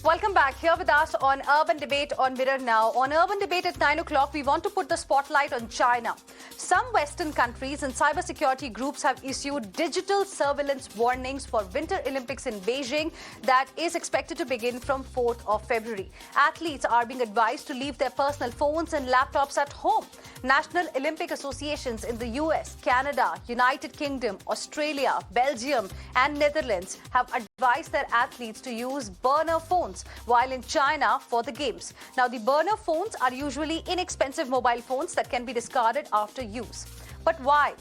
Welcome back. Here with us on Urban Debate on Mirror Now. On Urban Debate at 9 o'clock, we want to put the spotlight on China. Some Western countries and cybersecurity groups have issued digital surveillance warnings for Winter Olympics in Beijing that is expected to begin from 4th of February. Athletes are being advised to leave their personal phones and laptops at home. National Olympic associations in the US, Canada, United Kingdom, Australia, Belgium and Netherlands have advised their athletes to use burner phones while in China for the games. Now, the burner phones are usually inexpensive mobile phones that can be discarded after use. But why?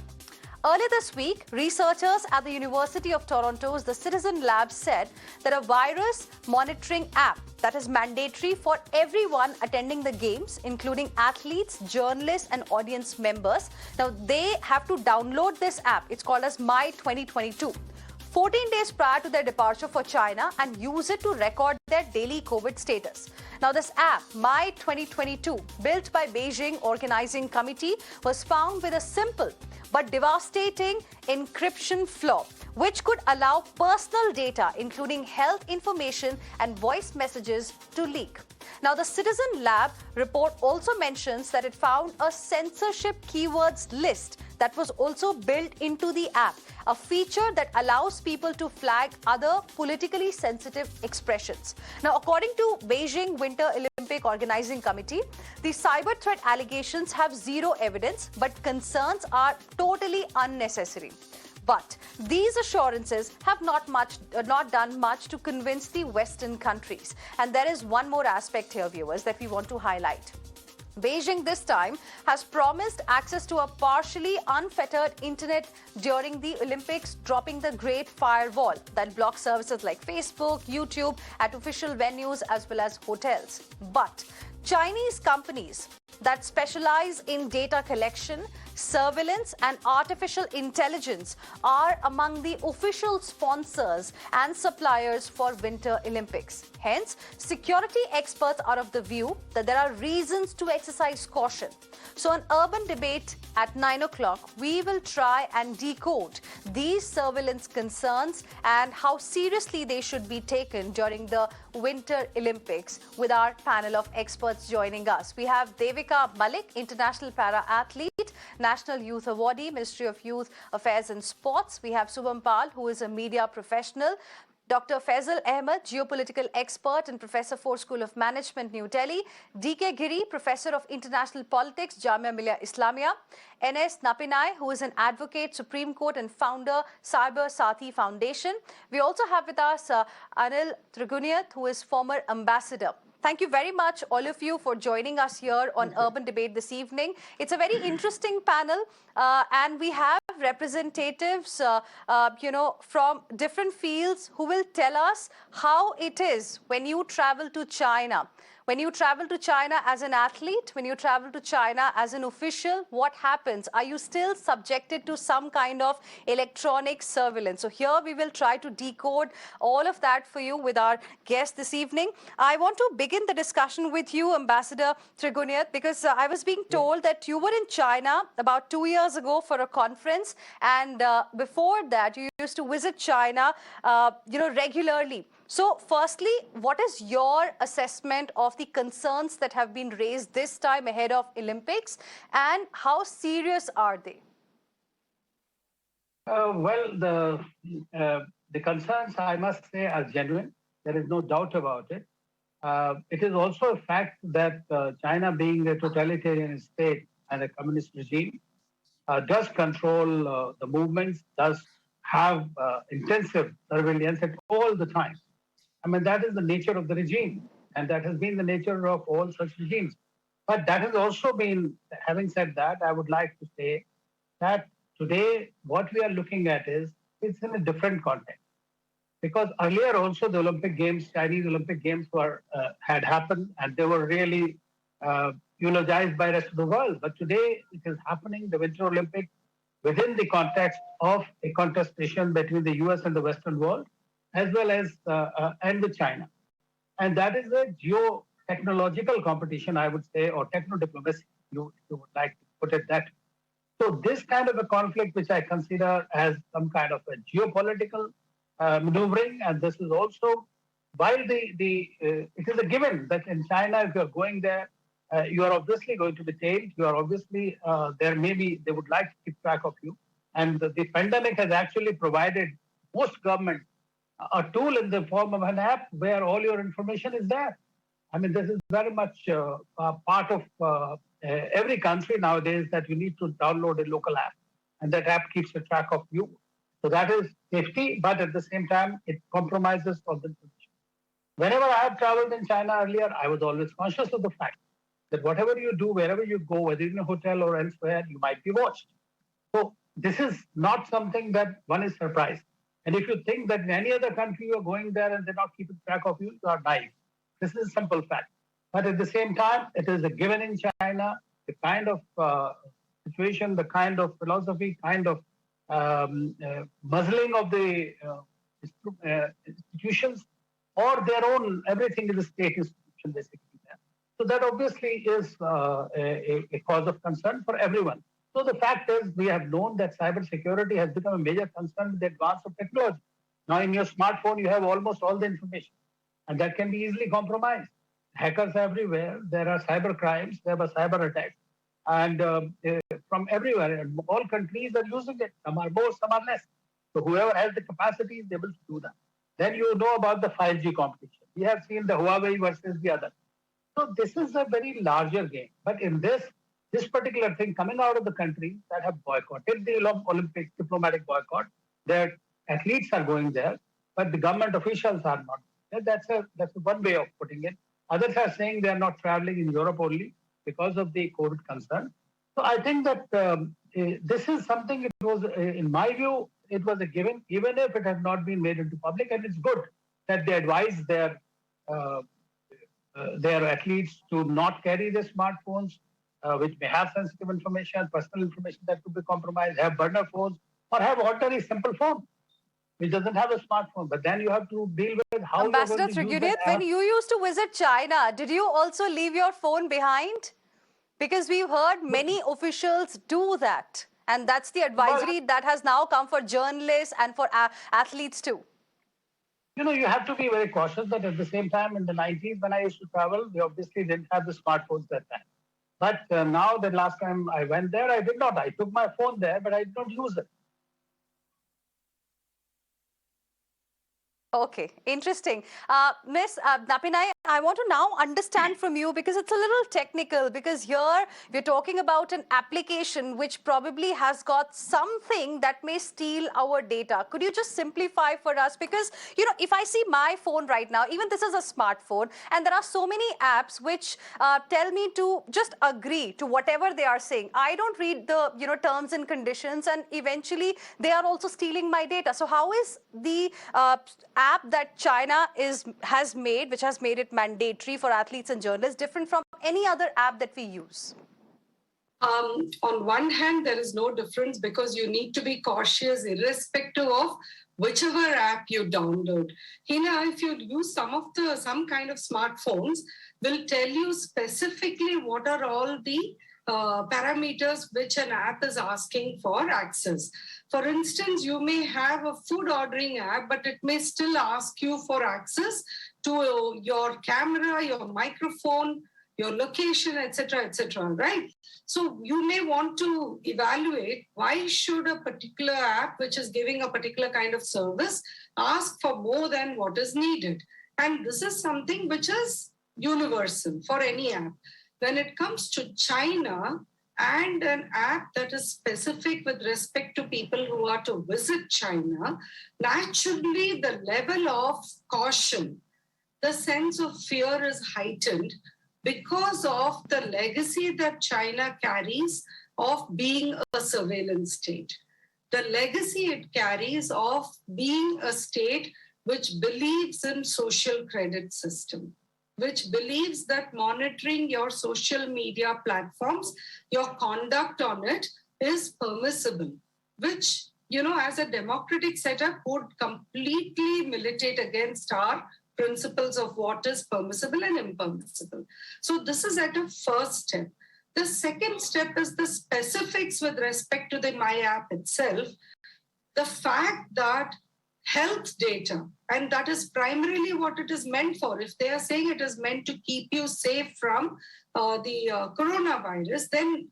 Earlier this week, researchers at the University of Toronto's The Citizen Lab said that a virus monitoring app that is mandatory for everyone attending the games, including athletes, journalists and audience members. Now, they have to download this app. It's called as My 2022. 14 days prior to their departure for China and use it to record their daily COVID status. Now, this app, My 2022, built by Beijing Organizing Committee, was found with a simple but devastating encryption flaw, which could allow personal data, including health information and voice messages, to leak. Now, the Citizen Lab report also mentions that it found a censorship keywords list that was also built into the app, a feature that allows people to flag other politically sensitive expressions. Now, according to Beijing Winter Olympic Organizing Committee, the cyber threat allegations have zero evidence, but concerns are totally unnecessary. But these assurances have not done much to convince the Western countries. And there is one more aspect here, viewers, that we want to highlight. Beijing this time has promised access to a partially unfettered internet during the Olympics, dropping the Great Firewall that blocks services like Facebook, YouTube at official venues as well as hotels. But Chinese companies that specialize in data collection, surveillance and artificial intelligence are among the official sponsors and suppliers for Winter Olympics. Hence, security experts are of the view that there are reasons to exercise caution. So on Urban Debate at 9 o'clock, we will try and decode these surveillance concerns and how seriously they should be taken during the Winter Olympics with our panel of experts joining us. We have Devika Malik, international para-athlete, National Youth Awardee, Ministry of Youth Affairs and Sports. We have Subham Pal, who is a media professional. Dr Faisal Ahmed, Geopolitical Expert and Professor, FORE School of Management, New Delhi. DK Giri, Professor of International Politics, Jamia Millia Islamia. NS Napinai, who is an advocate, Supreme Court and founder, Cyber Sathi Foundation. We also have with us Anil Triguniath, who is former ambassador. Thank you very much, all of you, for joining us here on Urban Debate this evening. It's a very interesting panel, and we have representatives, from different fields who will tell us how it is when you travel to China. When you travel to China as an athlete, when you travel to China as an official, what happens? Are you still subjected to some kind of electronic surveillance? So here we will try to decode all of that for you with our guest this evening. I want to begin the discussion with you, Ambassador Triguniath, because I was being told that you were in China about 2 years ago for a conference, and before that you used to visit China, regularly. So firstly, what is your assessment of the concerns that have been raised this time ahead of Olympics, and how serious are they? The concerns, I must say, are genuine. There is no doubt about it. It is also a fact that China, being a totalitarian state and a communist regime, does control the movements, does have intensive surveillance at all the time. I mean, that is the nature of the regime, and that has been the nature of all such regimes. But that has also been, having said that, I would like to say that today what we are looking at is, it's in a different context. Because earlier also the Olympic Games, Chinese Olympic Games had happened, and they were really eulogized by the rest of the world. But today it is happening, the Winter Olympics, within the context of a contestation between the US and the Western world, as well as and with China. And that is a geo-technological competition, I would say, or techno-diplomacy, you would like to put it that way. So this kind of a conflict, which I consider as some kind of a geopolitical maneuvering, and this is also while it is a given that in China, if you're going there, you are obviously going to be tailed. You are obviously, they would like to keep track of you. And the pandemic has actually provided most governments a tool in the form of an app where all your information is there. I mean, this is very much a part of every country nowadays that you need to download a local app, and that app keeps a track of you. So that is safety, but at the same time, it compromises all the information. Whenever I have traveled in China earlier, I was always conscious of the fact that whatever you do, wherever you go, whether in a hotel or elsewhere, you might be watched. So this is not something that one is surprised. And if you think that in any other country you're going there and they're not keeping track of you, you are naive. This is a simple fact. But at the same time, it is a given in China, the kind of situation, the kind of philosophy, kind of muzzling of the institutions or their own, everything is a state institution basically. So that obviously is a cause of concern for everyone. So the fact is, we have known that cybersecurity has become a major concern with the advance of technology. Now in your smartphone, you have almost all the information, and that can be easily compromised. Hackers everywhere. There are cyber crimes. There are cyber attacks, and from everywhere. And all countries are using it. Some are more, some are less. So whoever has the capacity is able to do that. Then you know about the 5G competition. We have seen the Huawei versus the other. So this is a very larger game. But in this particular thing coming out of the country that have boycotted the Olympic diplomatic boycott, their athletes are going there, but the government officials are not. That's one way of putting it. Others are saying they are not traveling in Europe only because of the COVID concern. So I think that this is something, it was, in my view, it was a given, even if it has not been made into public. And it's good that they advise their athletes to not carry their smartphones, which may have sensitive information, personal information that could be compromised, have burner phones, or have ordinary simple phone, which doesn't have a smartphone. But then you have to deal with how Ambassador you're going to use that when app. you used to visit China, did you also leave your phone behind? Because we've heard many officials do that. And that's the advisory that has now come for journalists and for athletes too. You know, you have to be very cautious, but at the same time, in the 90s, when I used to travel, we obviously didn't have the smartphones that time. But now, the last time I went there, I did not. I took my phone there, but I did not use it. Okay, interesting. Miss Napinai, I want to now understand from you, because it's a little technical, because here we're talking about an application which probably has got something that may steal our data. Could you just simplify for us? Because, you know, if I see my phone right now, even this is a smartphone, and there are so many apps which tell me to just agree to whatever they are saying. I don't read the, you know, terms and conditions, and eventually they are also stealing my data. So how is the app that China has made, which has made it mandatory for athletes and journalists, different from any other app that we use? On one hand, there is no difference because you need to be cautious irrespective of whichever app you download. Heena, if you use some kind of smartphones, will tell you specifically what are all the parameters which an app is asking for access. For instance, you may have a food ordering app, but it may still ask you for access to your camera, your microphone, your location, etc., right? So you may want to evaluate why should a particular app, which is giving a particular kind of service, ask for more than what is needed. And this is something which is universal for any app. When it comes to China and an app that is specific with respect to people who are to visit China, naturally the level of caution, the sense of fear is heightened because of the legacy that China carries of being a surveillance state. The legacy it carries of being a state which believes in social credit system, which believes that monitoring your social media platforms, your conduct on it is permissible, which, you know, as a democratic setup would completely militate against our principles of what is permissible and impermissible. So this is at a first step. The second step is the specifics with respect to the My App itself. The fact that health data. And that is primarily what it is meant for. If they are saying it is meant to keep you safe from the coronavirus, then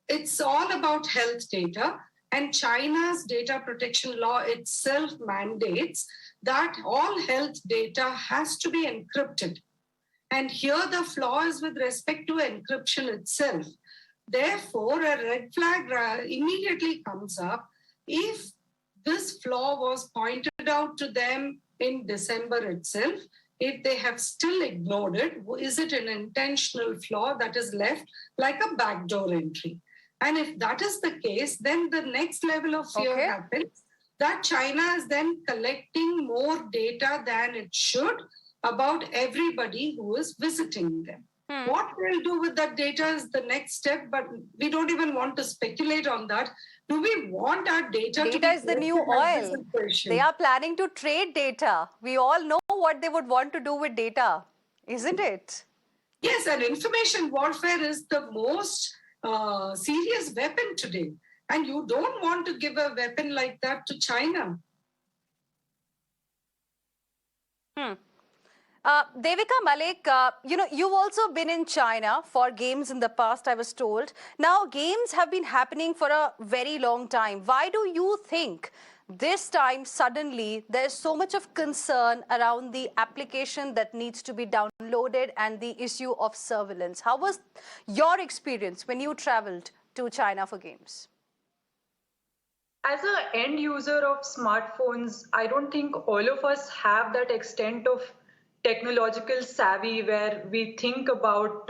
it's all about health data. And China's data protection law itself mandates that all health data has to be encrypted. And here the flaw is with respect to encryption itself. Therefore, a red flag immediately comes up if this flaw was pointed out to them in December itself. If they have still ignored it, is it an intentional flaw that is left like a backdoor entry? And if that is the case, then the next level of fear happens, that China is then collecting more data than it should about everybody who is visiting them. What they'll do with that data is the next step, but we don't even want to speculate on that. Do we want our data to be... Data is the new oil. They are planning to trade data. We all know what they would want to do with data, isn't it? Yes, and information warfare is the most serious weapon today. And you don't want to give a weapon like that to China. Devika Malik, you've also been in China for games in the past, I was told. Now, games have been happening for a very long time. Why do you think this time suddenly there's so much of concern around the application that needs to be downloaded and the issue of surveillance? How was your experience when you traveled to China for games? As an end user of smartphones, I don't think all of us have that extent of technological savvy where we think about,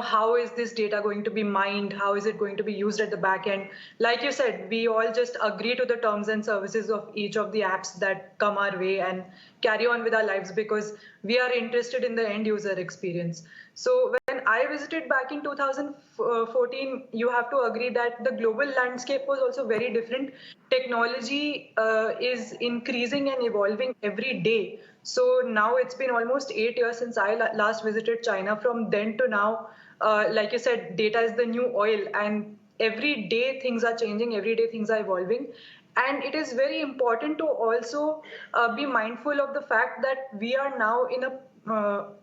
how is this data going to be mined? How is it going to be used at the back end? Like you said, we all just agree to the terms and services of each of the apps that come our way and carry on with our lives because we are interested in the end user experience. So when I visited back in 2014, you have to agree that the global landscape was also very different. Technology is increasing and evolving every day. So now it's been almost 8 years since I last visited China. From then to now, like you said, data is the new oil, and every day things are changing, every day things are evolving. And it is very important to also be mindful of the fact that we are now in a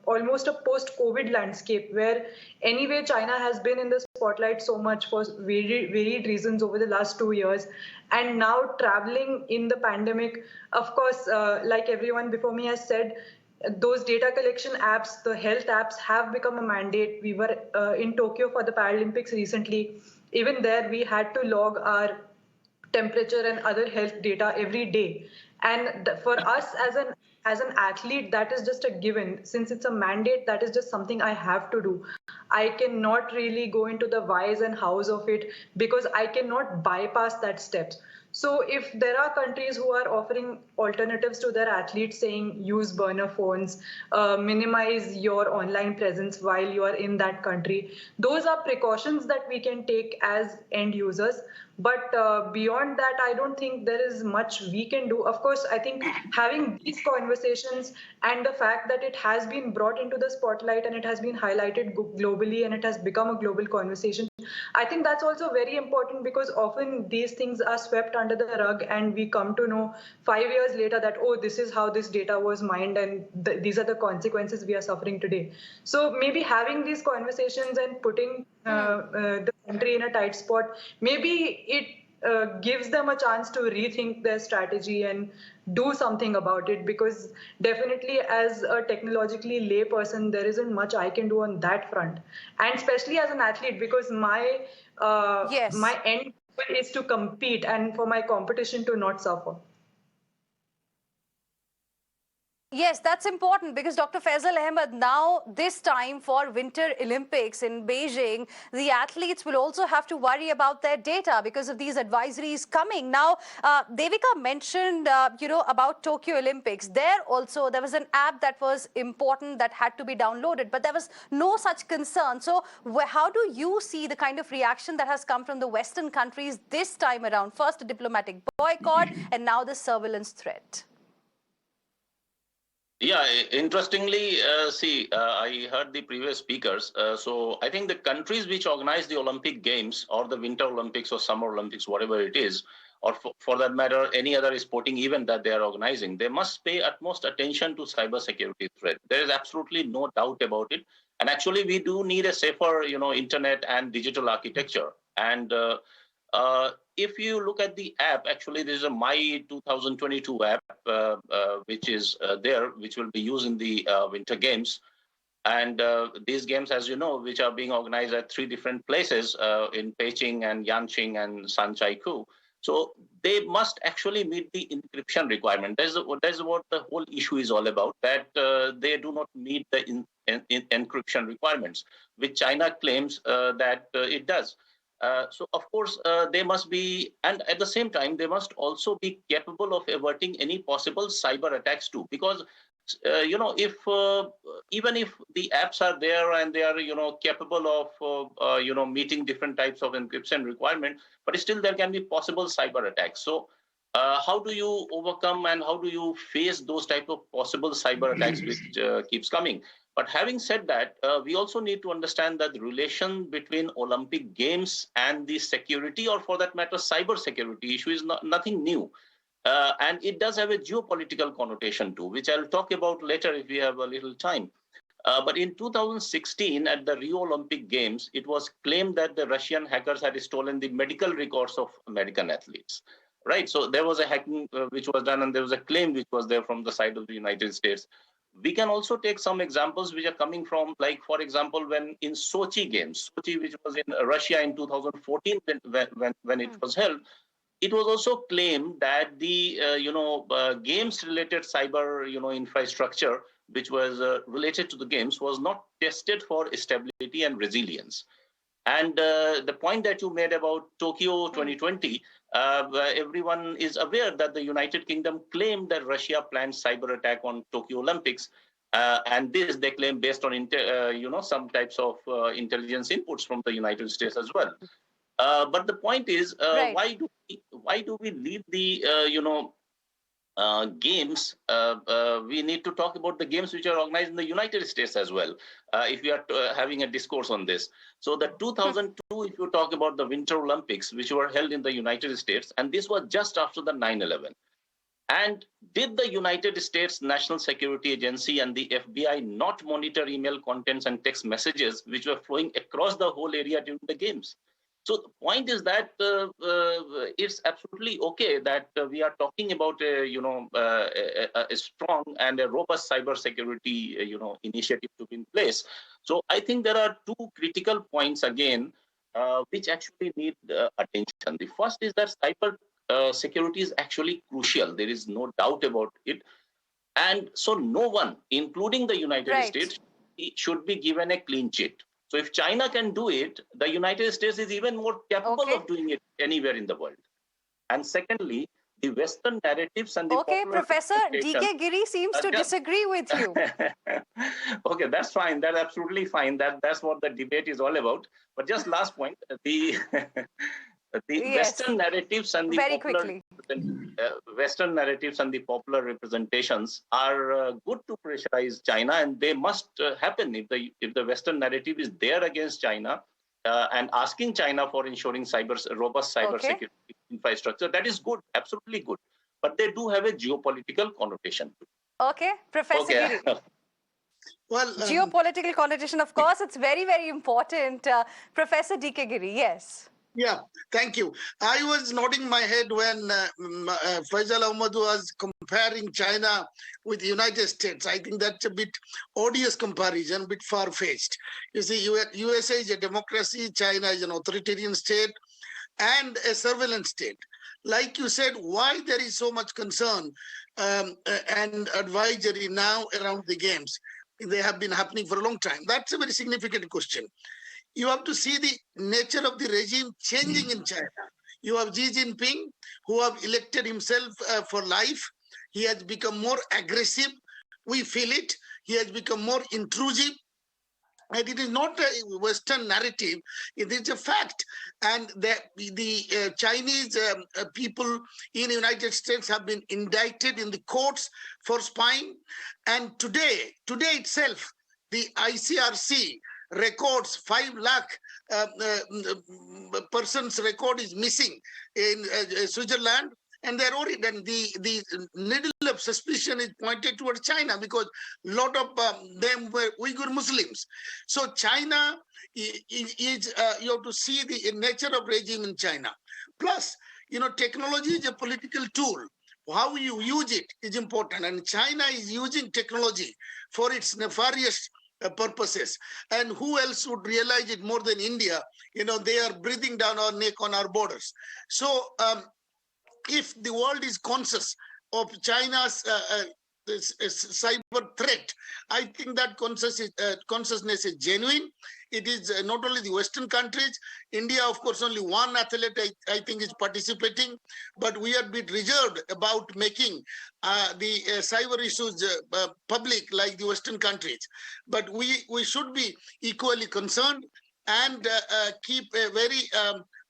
almost a post-COVID landscape where anyway China has been in the spotlight so much for varied reasons over the last 2 years. And now traveling in the pandemic, of course, like everyone before me has said, those data collection apps, the health apps have become a mandate. We were in Tokyo for the Paralympics recently. Even there, we had to log our temperature and other health data every day. And for us as an athlete, that is just a given. Since it's a mandate, that is just something I have to do. I cannot really go into the whys and hows of it because I cannot bypass that step. So if there are countries who are offering alternatives to their athletes saying use burner phones, minimize your online presence while you are in that country, those are precautions that we can take as end users. But beyond that, I don't think there is much we can do. Of course, I think having these conversations and the fact that it has been brought into the spotlight and it has been highlighted globally and it has become a global conversation, I think that's also very important because often these things are swept under the rug and we come to know 5 years later that, oh, this is how this data was mined and these are the consequences we are suffering today. So maybe having these conversations and putting the country in a tight spot, maybe it gives them a chance to rethink their strategy and do something about it, because definitely as a technologically lay person, there isn't much I can do on that front. And especially as an athlete, because my end goal is to compete and for my competition to not suffer. Yes, that's important because Dr. Faisal Ahmed, now this time for Winter Olympics in Beijing, the athletes will also have to worry about their data because of these advisories coming. Now, Devika mentioned, about Tokyo Olympics. There was an app that was important that had to be downloaded, but there was no such concern. So how do you see the kind of reaction that has come from the Western countries this time around? First, a diplomatic boycott and now the surveillance threat. Yeah, interestingly, I heard the previous speakers. So I think the countries which organize the Olympic Games or the Winter Olympics or Summer Olympics, whatever it is, or for that matter, any other sporting event that they are organizing, they must pay utmost attention to cybersecurity threat. There is absolutely no doubt about it. And actually, we do need a safer, internet and digital architecture. And if you look at the app, actually, there's a My 2022 app, which is there, which will be used in the Winter Games. And these games, as you know, which are being organized at 3 different places in Beijing and Yanqing and Sanchaiku. So they must actually meet the encryption requirement. That's what the whole issue is all about, that they do not meet the encryption requirements, which China claims that it does. So, of course, they must be, and at the same time, they must also be capable of averting any possible cyber attacks too, because if even if the apps are there and they are capable of meeting different types of encryption requirement, but still there can be possible cyber attacks. So how do you overcome and how do you face those type of possible cyber attacks which keeps coming? But having said that, we also need to understand that the relation between Olympic Games and the security, or for that matter, cyber security issue, is nothing new. And it does have a geopolitical connotation too, which I'll talk about later if we have a little time. But in 2016, at the Rio Olympic Games, it was claimed that the Russian hackers had stolen the medical records of American athletes. Right. So there was a hacking which was done, and there was a claim which was there from the side of the United States. We can also take some examples which are coming from, like, for example, when in Sochi Games, Sochi, which was in Russia in 2014, when it was held, it was also claimed that the games-related cyber infrastructure, which was related to the games, was not tested for stability and resilience. And the point that you made about Tokyo 2020, everyone is aware that the United Kingdom claimed that Russia planned cyber attack on Tokyo Olympics. And this they claim based on some types of intelligence inputs from the United States as well. But the point is, Right. why do we leave the games? We need to talk about the games which are organized in the United States as well, if we are having a discourse on this. So the 2002, if you talk about the Winter Olympics, which were held in the United States, and this was just after the 9/11. And did the United States National Security Agency and the FBI not monitor email contents and text messages which were flowing across the whole area during the games? So the point is that it's absolutely okay that we are talking about a strong and a robust cybersecurity initiative to be in place. So I think there are 2 critical points again which actually need attention. The first is that cyber security is actually crucial. There is no doubt about it, and so no one, including the United States, should be given a clean sheet. So if China can do it, the United States is even more capable of doing it anywhere in the world. And secondly, the Western narratives and the Professor D.K. Giri seems to disagree with you. Okay, that's fine. That's absolutely fine. That's what the debate is all about. But just last point, the Western narratives and the Western narratives and the popular representations are good to pressurize China, and they must happen if the Western narrative is there against China and asking China for ensuring robust cybersecurity infrastructure. That is good, absolutely good. But they do have a geopolitical connotation. Okay, Professor Giri. Well, geopolitical connotation, of course, it's very, very important. Professor D.K. Giri, yes. Yeah, thank you. I was nodding my head when Faisal Ahmed was comparing China with the United States. I think that's a bit odious comparison, a bit far-fetched. You see, USA is a democracy, China is an authoritarian state and a surveillance state. Like you said, why there is so much concern and advisory now around the games? They have been happening for a long time. That's a very significant question. You have to see the nature of the regime changing in China. You have Xi Jinping, who have elected himself for life. He has become more aggressive. We feel it. He has become more intrusive. And it is not a Western narrative. It is a fact. And the Chinese people in the United States have been indicted in the courts for spying. And today itself, the ICRC records, 5 lakh persons record is missing in Switzerland. And they're already then the needle of suspicion is pointed towards China because a lot of them were Uyghur Muslims. So China is you have to see the nature of regime in China. Plus, technology is a political tool. How you use it is important. And China is using technology for its nefarious purposes. And who else would realize it more than India? They are breathing down our neck on our borders. So if the world is conscious of China's cyber threat, I think that consciousness is genuine. It is not only the Western countries. India, of course, only one athlete I think is participating, but we are a bit reserved about making the cyber issues public like the Western countries. But we should be equally concerned and keep a very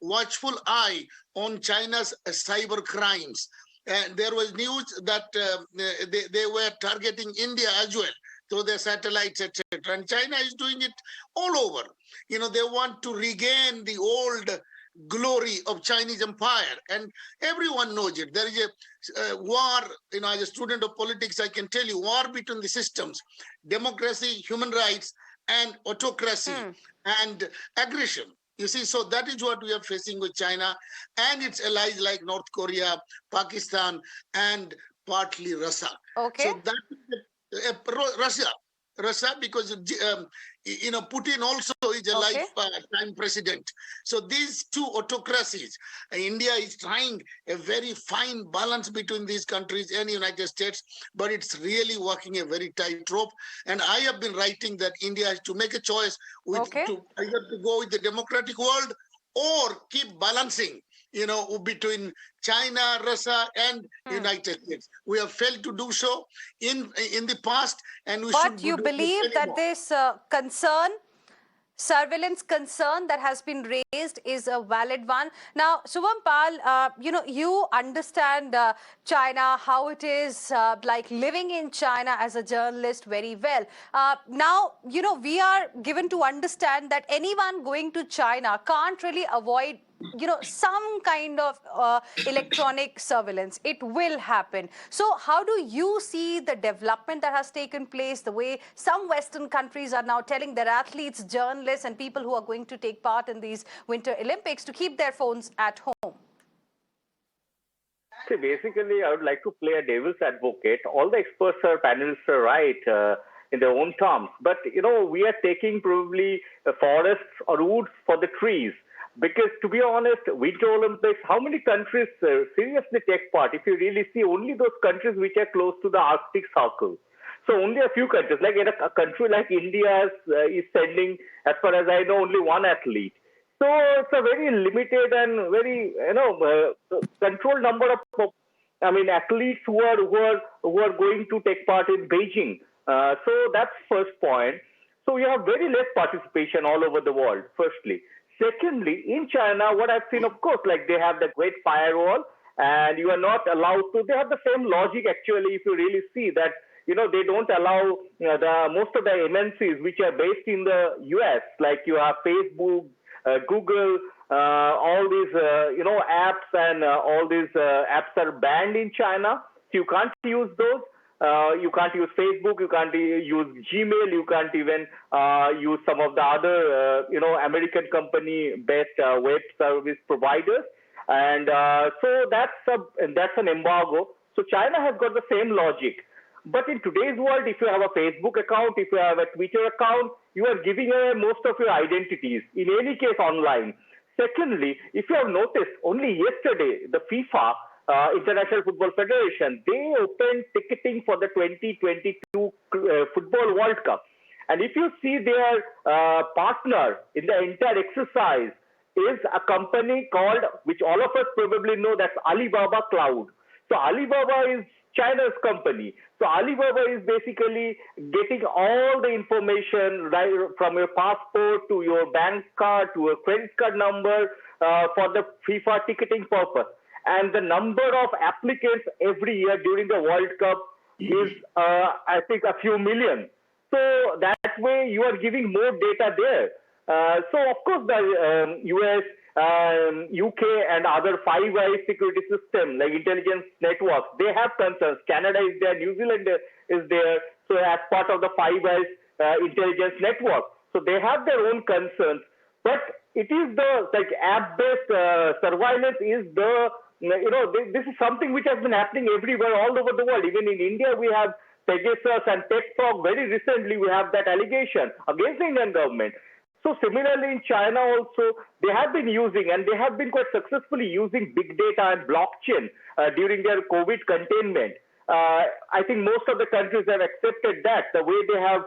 watchful eye on China's cyber crimes. And there was news that they were targeting India as well through their satellites, etc. And China is doing it all over. They want to regain the old glory of Chinese empire, and everyone knows it. There is a war. As a student of politics, I can tell you, war between the systems: democracy, human rights, and autocracy and aggression. You see, so that is what we are facing with China and its allies like North Korea, Pakistan, and partly Russia. Okay. So that is Russia, because Putin also is a lifetime president. So these two autocracies, India is trying a very fine balance between these countries and the United States, but it's really working a very tight rope. And I have been writing that India has to make a choice either to go with the democratic world or keep balancing, between China, Russia, and United States. We have failed to do so in the past, and we should. But you believe that this surveillance concern that has been raised is a valid one. Now, Subhampal, you understand China, how it is like living in China as a journalist very well. Now, we are given to understand that anyone going to China can't really avoid some kind of electronic surveillance. It will happen. So how do you see the development that has taken place, the way some Western countries are now telling their athletes, journalists, and people who are going to take part in these Winter Olympics to keep their phones at home? See, basically, I would like to play a devil's advocate. All the experts or panelists are right in their own terms. But, we are taking probably forests or woods for the trees. Because to be honest, Winter Olympics, how many countries seriously take part? If you really see, only those countries which are close to the Arctic Circle. So only a few countries, like in a country like India is sending, as far as I know, only one athlete. So it's a very limited and very, controlled number of, athletes who are going to take part in Beijing. So that's first point. So you have very less participation all over the world, firstly. Secondly, in China, what I've seen, of course, like they have the Great Firewall, and you are not allowed to. They have the same logic, actually, if you really see that, they don't allow most of the MNCs which are based in the US, like you have Facebook, Google, all these, apps, and all these apps are banned in China. So you can't use those. You can't use Facebook, you can't use Gmail, you can't even use some of the other, American company-based web service providers. And so that's an embargo. So China has got the same logic. But in today's world, if you have a Facebook account, if you have a Twitter account, you are giving away most of your identities, in any case online. Secondly, if you have noticed, only yesterday, the FIFA, International Football Federation, they opened ticketing for the 2022 Football World Cup. And if you see their partner in the entire exercise is a company called, which all of us probably know, that's Alibaba Cloud. So Alibaba is China's company. So Alibaba is basically getting all the information right from your passport to your bank card to your credit card number for the FIFA ticketing purpose. And the number of applicants every year during the World Cup is, I think, a few million. So that that way you are giving more data there. So of course the US, UK and other Five Eyes security system like intelligence networks, they have concerns. Canada is there, New Zealand is there, so as part of the Five Eyes intelligence network. So they have their own concerns. But it is the app-based surveillance is the, this is something which has been happening everywhere all over the world. Even in India, we have Pegasus and TechFrog. Very recently, we have that allegation against the Indian government. So similarly, in China also, they have been using, and they have been quite successfully using big data and blockchain during their COVID containment. I think most of the countries have accepted that, the way they have,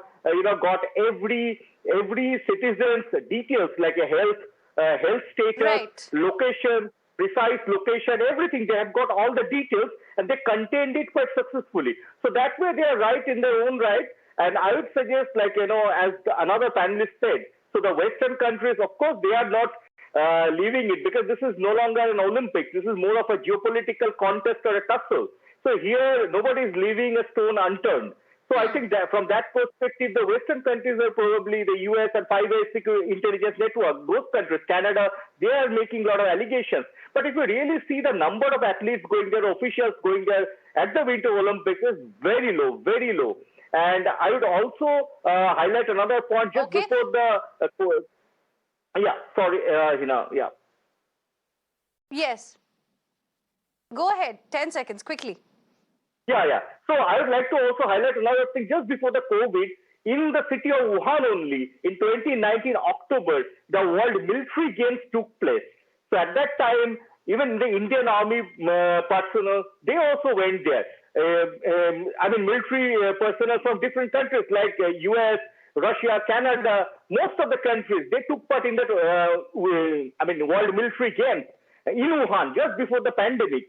got every citizen's details like a health status, Right. location, precise location, everything. They have got all the details and they contained it quite successfully. So that way they are right in their own right. And I would suggest, as another panelist said, so the Western countries, of course, they are not leaving it because this is no longer an Olympics. This is more of a geopolitical contest or a tussle. So here, nobody is leaving a stone unturned. So I think that from that perspective, the Western countries are probably the US and Five Eyes intelligence network, those countries, Canada, they are making a lot of allegations. But if you really see the number of athletes going there, officials going there at the Winter Olympics is very low, very low. And I would also highlight another point just before the... Hina, yeah. Yes. Go ahead. 10 seconds, quickly. Yeah. So I would like to also highlight another thing. Just before the COVID, in the city of Wuhan only, in 2019 October, the World Military Games took place. So at that time, even the Indian Army personnel, they also went there. Military personnel from different countries like US, Russia, Canada, most of the countries, they took part in that World Military Games in Wuhan just before the pandemic.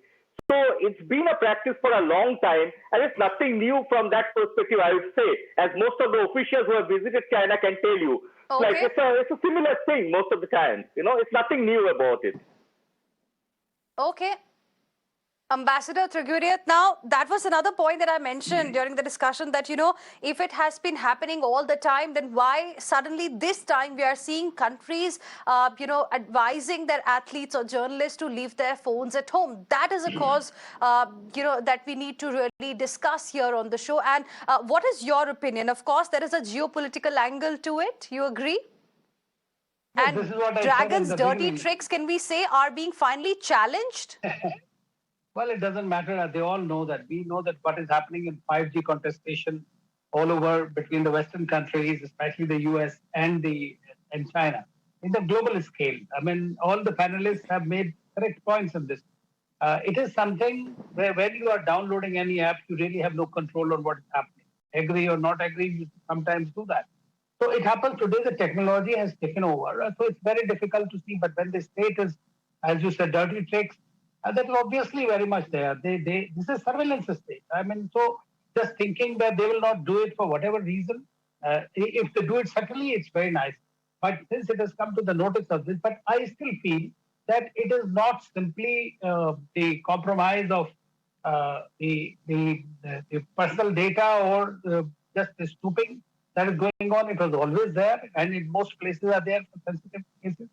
So it's been a practice for a long time, and it's nothing new from that perspective, I would say, as most of the officials who have visited China can tell you. Okay. It's a similar thing most of the time. It's nothing new about it. Okay. Ambassador Triguriat, now that was another point that I mentioned during the discussion that, if it has been happening all the time, then why suddenly this time we are seeing countries, advising their athletes or journalists to leave their phones at home? That is a cause, that we need to really discuss here on the show. And what is your opinion? Of course, there is a geopolitical angle to it. You agree? Yes, and this is what I said Dragon's in the dirty beginning. tricks, can we say, are being finally challenged? Well, it doesn't matter. They all know that. We know that what is happening in 5G contestation all over between the Western countries, especially the US and China, in the global scale. All the panelists have made correct points on this. It is something where when you are downloading any app, you really have no control on what is happening. Agree or not agree, you sometimes do that. So it happens today, the technology has taken over. So it's very difficult to see. But when the state is, as you said, dirty tricks, that is obviously very much there. This is surveillance state. So just thinking that they will not do it for whatever reason, if they do it certainly, it's very nice. But since it has come to the notice of this, but I still feel that it is not simply the compromise of the personal data or just the snooping that is going on. It was always there, and in most places are there for sensitive cases.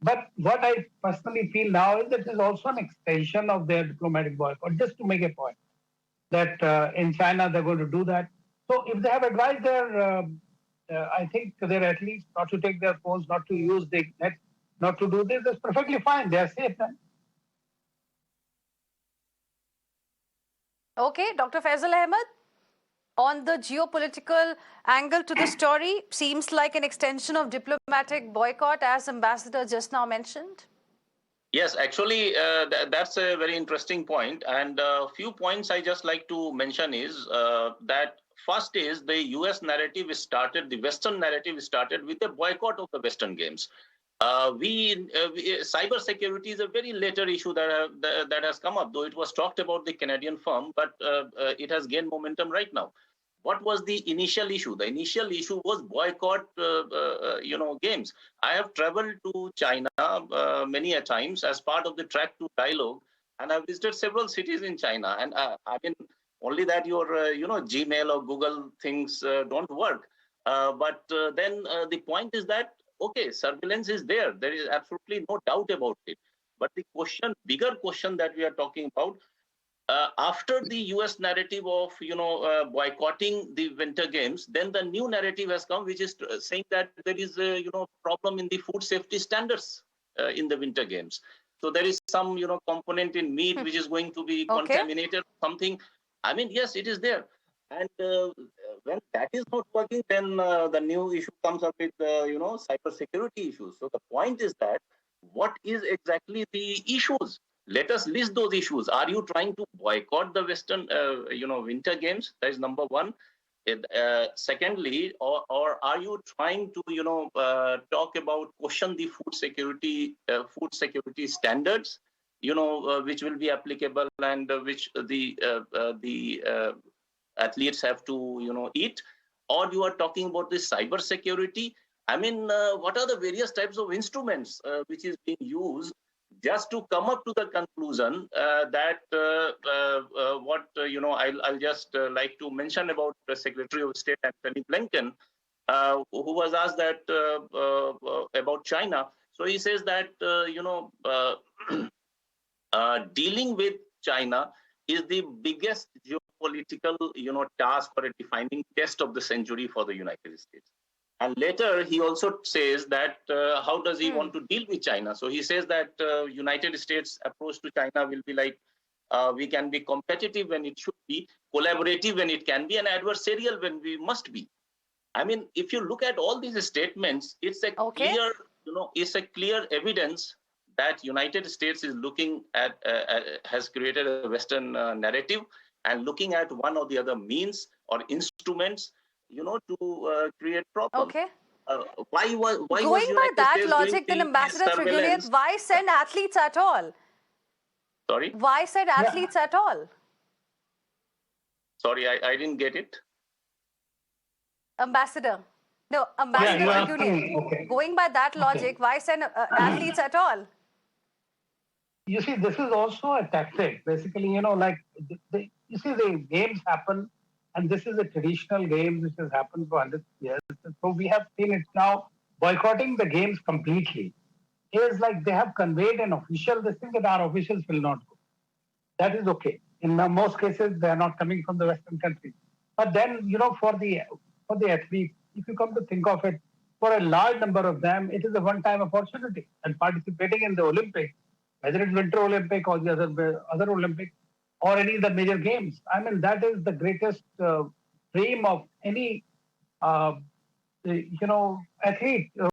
But what I personally feel now is that it is also an extension of their diplomatic boycott, just to make a point that in China they're going to do that. So if they have advised I think their athletes not to take their phones, not to use the net, not to do this, that's perfectly fine. They are safe then. Okay, Dr. Faisal Ahmed, on the geopolitical angle to the story, seems like an extension of diplomatic boycott, as Ambassador just now mentioned. Yes, actually, that's a very interesting point. And a few points I just like to mention is that first is the US narrative started, the Western narrative started with a boycott of the Western Games. Cyber security is a very later issue that has come up, though it was talked about the Canadian firm, but it has gained momentum right now. What was the initial issue? The initial issue was boycott, games. I have traveled to China many a times as part of the Track to Dialogue, and I've visited several cities in China. And only that your, Gmail or Google things don't work. But then the point is that, okay, surveillance is there. There is absolutely no doubt about it. But the bigger question that we are talking about, after the US narrative of boycotting the Winter Games, then the new narrative has come, which is saying that there is a problem in the food safety standards in the Winter Games. So there is some component in meat which is going to be contaminated, something. I mean, yes, it is there. And when that is not working, then the new issue comes up with cyber security issues. So the point is that what is exactly the issues? Let us list those issues. Are you trying to boycott the Western, Winter Games? That is number one. Secondly, or are you trying to, talk about question the food security standards, which will be applicable and which the athletes have to, eat? Or you are talking about the cyber security? I mean, what are the various types of instruments which is being used just to come up to the conclusion that what I'll just like to mention about the Secretary of State Anthony Blinken, who was asked that about China. So he says that dealing with China is the biggest geopolitical task or a defining test of the century for the United States. And later, he also says that how does he want to deal with China? So he says that United States' approach to China will be like, we can be competitive when it should be, collaborative when it can be, and adversarial when we must be. I mean, if you look at all these statements, it's a clear, it's a clear evidence that United States is looking at, has created a Western narrative and looking at one or the other means or instruments to create problems. Okay. Why Going was by United that States logic, doing then Ambassador surveillance? Triguniat, why send athletes at all? Sorry? Why send athletes at all? Sorry, I didn't get it. Ambassador. No, Ambassador Triguniat. Going by that logic, why send athletes at all? You see, this is also a tactic. Basically, you see, the games happen, and this is a traditional game which has happened for hundreds of years. So we have seen it now. Boycotting the games completely is like they have conveyed an official this thing that our officials will not go. That is okay. In most cases, they are not coming from the Western countries. But then, for the athletes, if you come to think of it, for a large number of them, it is a one-time opportunity. And participating in the Olympics, whether it's Winter Olympic or the other Olympic or any of the major games, I mean, that is the greatest dream of any athlete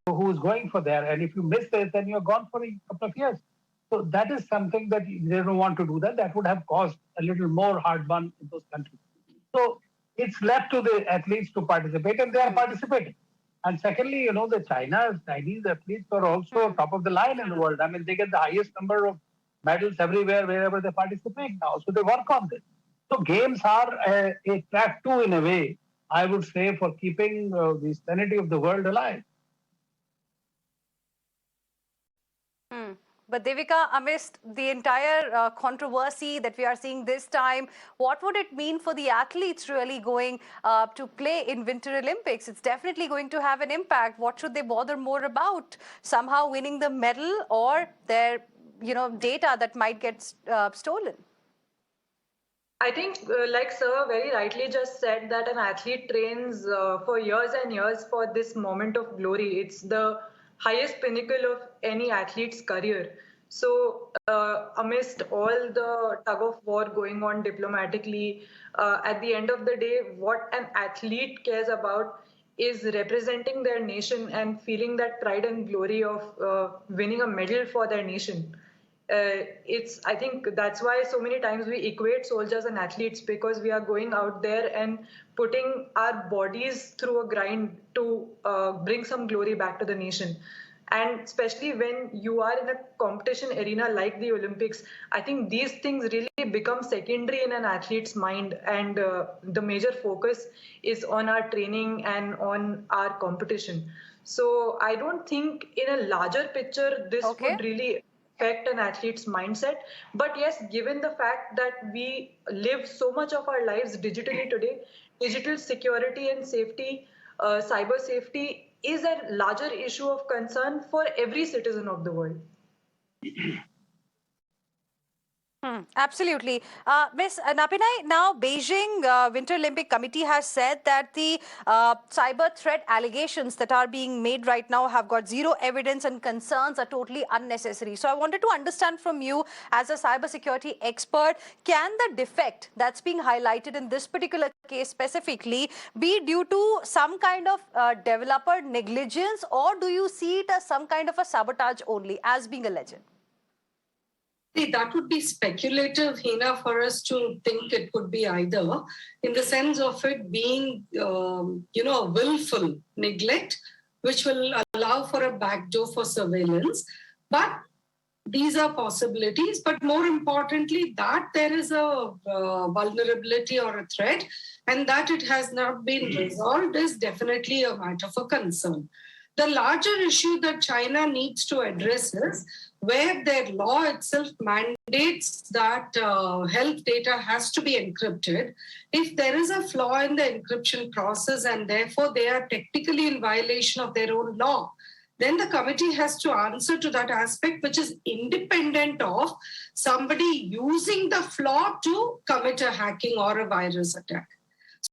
who is going for there. And if you miss this, then you're gone for a couple of years. So that is something that they don't want to do that. That would have caused a little more heartburn in those countries. So it's left to the athletes to participate, and they are participating. And secondly, the Chinese athletes are also top of the line in the world. I mean, they get the highest number of medals everywhere, wherever they participate now. So they work on this. So games are a track too, in a way, I would say, for keeping the sanity of the world alive. But Devika, amidst the entire controversy that we are seeing this time, what would it mean for the athletes really going to play in Winter Olympics? It's definitely going to have an impact. What should they bother more about? Somehow winning the medal or their, data that might get stolen? I think, like Sir very rightly just said, that an athlete trains for years and years for this moment of glory. It's the highest pinnacle of any athlete's career. So amidst all the tug of war going on diplomatically, at the end of the day, what an athlete cares about is representing their nation and feeling that pride and glory of winning a medal for their nation. I think that's why so many times we equate soldiers and athletes, because we are going out there and putting our bodies through a grind to bring some glory back to the nation. And especially when you are in a competition arena like the Olympics, I think these things really become secondary in an athlete's mind, and the major focus is on our training and on our competition. So I don't think in a larger picture this would really affect an athlete's mindset. But yes, given the fact that we live so much of our lives digitally today, digital security and safety cyber safety is a larger issue of concern for every citizen of the world. Absolutely. Ms. Napinai, now Beijing Winter Olympic Committee has said that the cyber threat allegations that are being made right now have got zero evidence and concerns are totally unnecessary. So I wanted to understand from you as a cybersecurity expert, can the defect that's being highlighted in this particular case specifically be due to some kind of developer negligence, or do you see it as some kind of a sabotage only as being alleged? See, that would be speculative, Heena, for us to think it could be either, in the sense of it being, willful neglect, which will allow for a backdoor for surveillance. But these are possibilities. But more importantly, that there is a vulnerability or a threat, and that it has not been resolved is definitely a matter for concern. The larger issue that China needs to address is where their law itself mandates that health data has to be encrypted. If there is a flaw in the encryption process and therefore they are technically in violation of their own law, then the committee has to answer to that aspect, which is independent of somebody using the flaw to commit a hacking or a virus attack.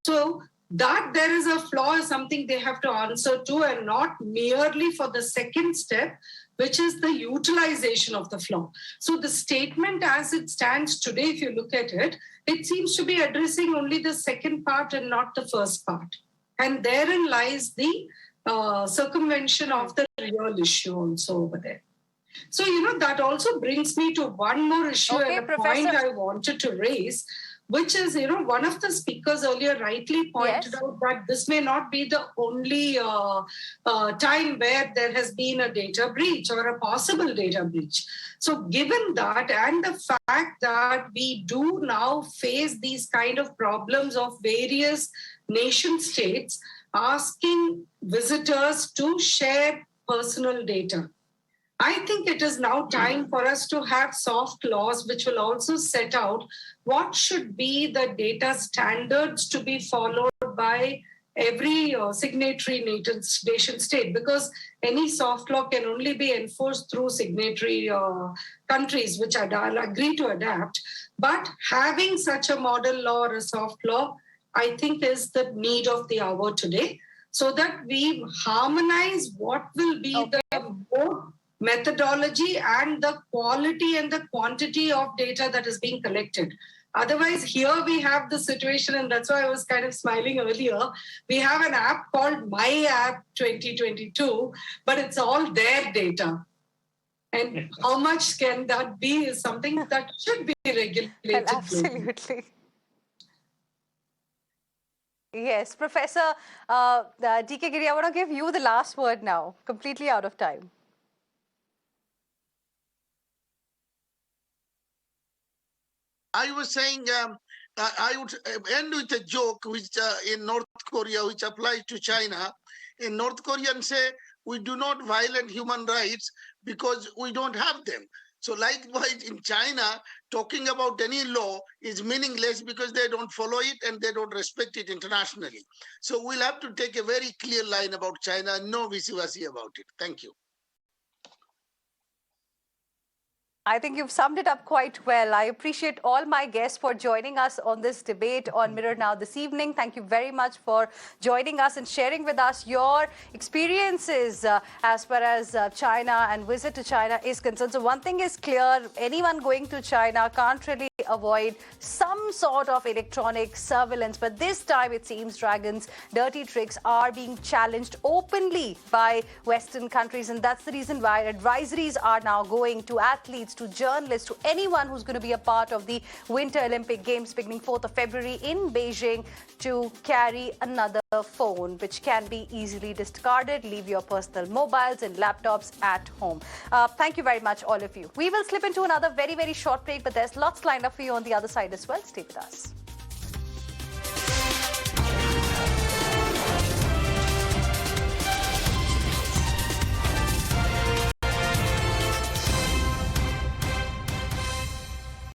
So that there is a flaw is something they have to answer to, and not merely for the second step, which is the utilization of the flaw. So the statement as it stands today, if you look at it, it seems to be addressing only the second part and not the first part. And therein lies the circumvention of the real issue also over there. So, that also brings me to one more issue and a point I wanted to raise, which is, one of the speakers earlier rightly pointed out that this may not be the only time where there has been a data breach or a possible data breach. So given that, and the fact that we do now face these kind of problems of various nation states asking visitors to share personal data, I think it is now time for us to have soft laws which will also set out what should be the data standards to be followed by every signatory nation state, because any soft law can only be enforced through signatory countries which agree to adapt. But having such a model law or a soft law, I think is the need of the hour today, so that we harmonize what will be the both methodology and the quality and the quantity of data that is being collected. Otherwise, here we have the situation, and that's why I was kind of smiling earlier. We have an app called My App 2022, but it's all their data. And how much can that be is something that should be regulated. Well, absolutely. Yes, Professor D.K. Giri, I want to give you the last word now, completely out of time. I was saying I would end with a joke which in North Korea, which applies to China. In North Koreans say, we do not violate human rights because we don't have them. So likewise in China, talking about any law is meaningless because they don't follow it and they don't respect it internationally. So we'll have to take a very clear line about China, no vice-versa about it. Thank you. I think you've summed it up quite well. I appreciate all my guests for joining us on this debate on Mirror Now this evening. Thank you very much for joining us and sharing with us your experiences as far as China and visit to China is concerned. So one thing is clear, anyone going to China can't really avoid some sort of electronic surveillance. But this time it seems Dragon's dirty tricks are being challenged openly by Western countries. And that's the reason why advisories are now going to athletes, to journalists, to anyone who's going to be a part of the Winter Olympic Games beginning 4th of February in Beijing to carry another phone, which can be easily discarded. Leave your personal mobiles and laptops at home. Thank you very much, all of you. We will slip into another very, very short break, but there's lots lined up for you on the other side as well. Stay with us.